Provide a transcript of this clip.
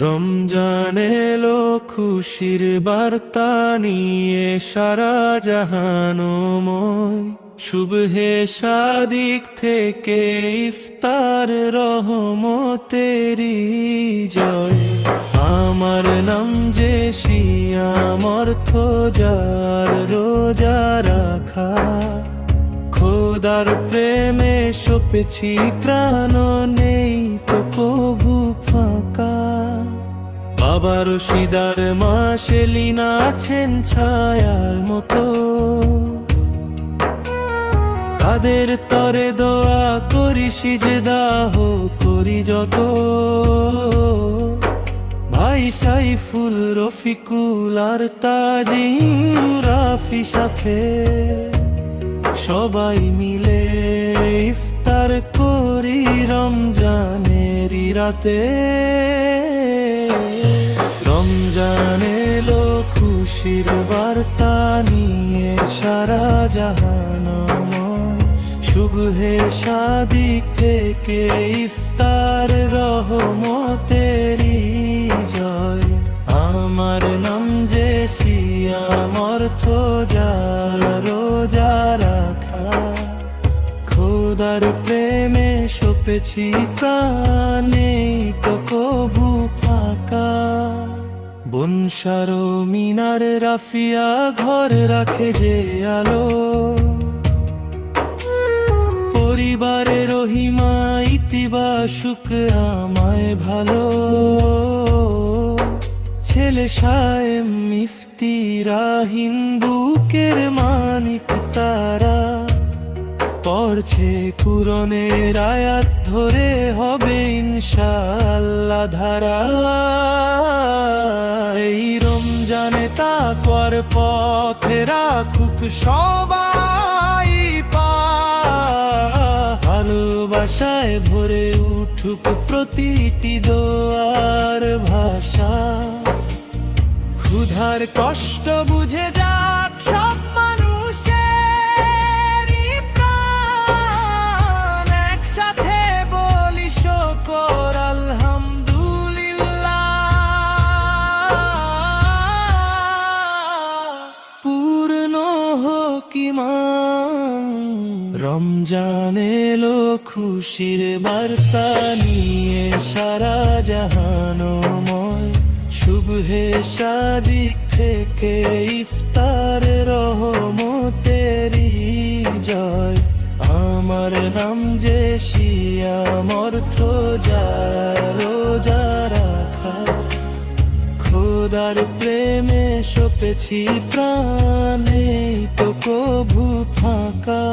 রমজান এলো খুশির বার্তা নিয়ে সারা জাহানময়, শুভে সাদিক থেকে ইফতার রহমতেরি জয়। আমার নাম যে সিয়াম অর্থ যার রোজা রাখা, খোদার প্রেমে সপেছি প্রাণ, নেই তো কভু ফাঁকা। বাবার রশিদার মা সেলিনা আছেন ছায়ার মতো, তাদের তরে দোয়া করি সিজদাহ করি যত। ভাই সাইফুল রফিকুল আর তাজিম রাফি সাথে সবাই মিলে ইফতার করি রমজানেরই রাতে। রমজান এলো খুশির বার্তা নিয়ে সারা জাহানময়, শুভে সাদিক থেকে ইফতার রহমতেরি জয়। আমার নাম যে সিয়াম অর্থ যার রোজা রাখা, খোদার প্রেমে সপেছি প্রাণে তো কভু ফাঁকা। বনসার মিনার রাফিয়া ঘর রাখে যে আলো, পরিবারে রহিমা ইতিবা সুখ আমায় ভালো। ছেলে সায়েম মিফতি রাহিন বুকের মানিক তারা, পড়ছে কুরআনের আয়াত ধরে হবে ইনশাআল্লাহ ধারা। এই রমজানে তাকওয়ার পথে রাখুক সবাই পা, ভালোবাসায় ভরে উঠুক প্রতিটি দোয়ার ভাষা। ক্ষুধার কষ্ট বুঝে যাক সব মানুষের প্রাণ, একসাথে বলি শুকর আলহামদুলিল্লাহ। পূর্ণ হোক ঈমান। রমজান এলো খুশির বার্তা নিয়ে সারা জাহানময়, শুভে সাদিক থেকে ইফতার রহমতেরি জয়। আমার নাম যে সিয়াম অর্থ যার রোজা রাখা, খোদার প্রেমে সপেছি প্রাণে তো কভু ফাঁকা।